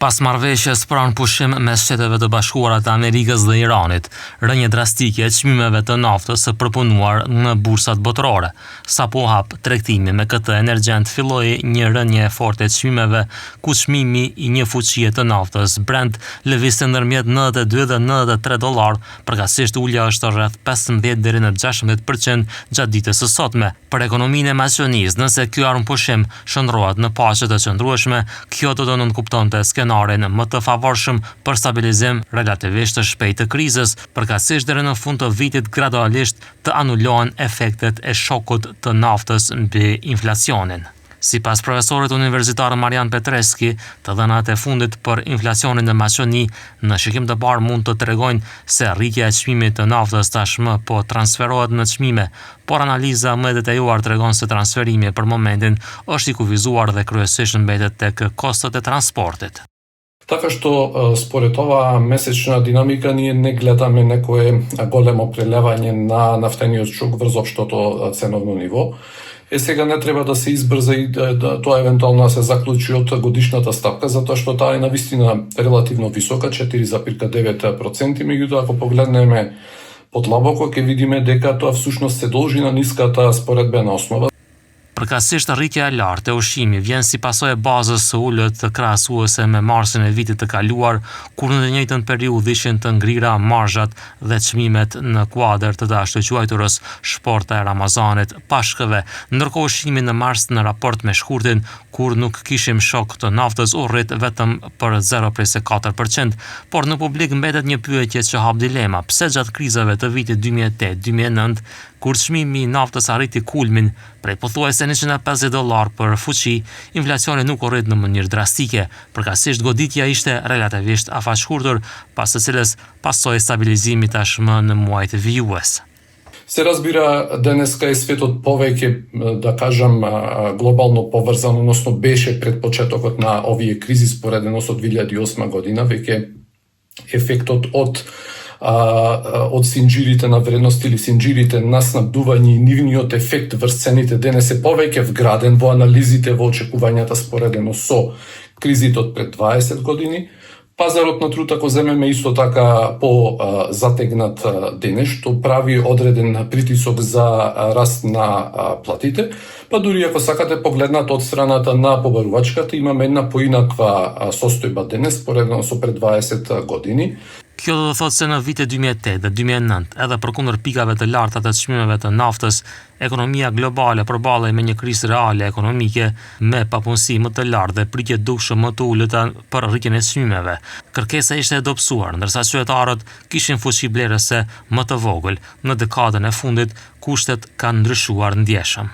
Pas marrëveshjes pranë pushim mes Shteteve të Bashkuara të Amerikës dhe Iranit, rënje drastike e çmimeve të naftës së përpunuar në bursat botërore. Sapo hap tregtimi me këtë energjent filloi një rënje e fortë e çmimeve, ku çmimi i një fuqie të naftës Brent lëvizte ndërmjet $92 dhe $93, përkatësisht ulja është rreth 15 deri në 16% gjatë ditës së sotme. Për ekonominë e Maqedonisë, nëse ky armpushim shndrohet në paqe të qëndrueshme, kjo do të nënkuptonte skenarin më të favorshëm për stabilizim relativisht të shpejtë të krizës, përkatësisht deri në fund të vitit gradualisht të anulohen efektet e shokut të naftës mbi inflacionin. Sipas profesorit universitar Marian Petreski, të dhënat e fundit për inflacionin në Maqedoni në shikim të parë mund të tregojnë se rritja e çmimit të naftës tashmë po transferohet në çmime, por analiza më e detajuar tregon se transferimi për momentin është i kufizuar dhe kryesisht mbetet tek kostot e transportit. Така што според ова месечна динамика ние не гледаме некое големо прелевање на нафтениот шок врз општото ценовно ниво. Сега не треба да се избрза и тоа евентуално да се заклучи од годишната стапка, затоа што таа е навистина релативно висока, 4,9%, меѓутоа ако погледнеме подлабоко ќе видиме дека тоа всушност се должи на ниската споредбена основа. Përkatësisht rritja e lartë e ushqimit vjen si pasojë e bazës së ulët të krahasuese me marsin e vitit të kaluar, kur në të njëjtën periudhë ishin të ngrira marzhat dhe çmimet në kuadër të dashur quajturës shporta e Ramazanit pashkëve, ndërkohë ushqimi në mars në raport me shkurtin, kur nuk kishim shok të naftës, u rrit vetëm për 0,4%, por në publik mbetet një pyetje që hap dilema: pse gjatë krizave të vitit 2008-2009, kur çmimi i naftës arriti kulmin prej pothuajse $150 për fuqi, inflacioni nuk u rrit në mënyrë drastike, përkatësisht goditja ishte relativisht afaqshkurtër, pas së cilës pasoi stabilizimi tashmë në muajt vijues. Се разбира, денеска е светот повеќе, да кажам, глобално поврзан, односно беше пред почетокот на овие кризи споредено со 2008 година, веќе ефектот од синџирите на вредност или синџирите на снабдување и нивниот ефект врз цените денес е повеќе вграден во анализите, во очекувањата споредено со кризите од пред 20 години. Пазарот на труд, ако земеме исто така по-затегнат денес, што прави одреден притисок за раст на платите, па дури ако сакате погледнат од страната на побарувачката, имаме една поинаква состојба денес, споредно со пред 20 години. Kjo do të thotë se në vitet 2008 dhe 2009, edhe përkundër pikave të larta të çmimeve të naftës, ekonomia globale përballej me një krizë reale ekonomike me papunësi më të lartë dhe pritje dukshëm më të ulëta për rritjen e çmimeve. Kërkesa ishte e dobësuar, ndërsa qytetarët kishin fuqi blerëse më të vogël. Në dekadën e fundit, kushtet kanë ndryshuar ndjeshëm.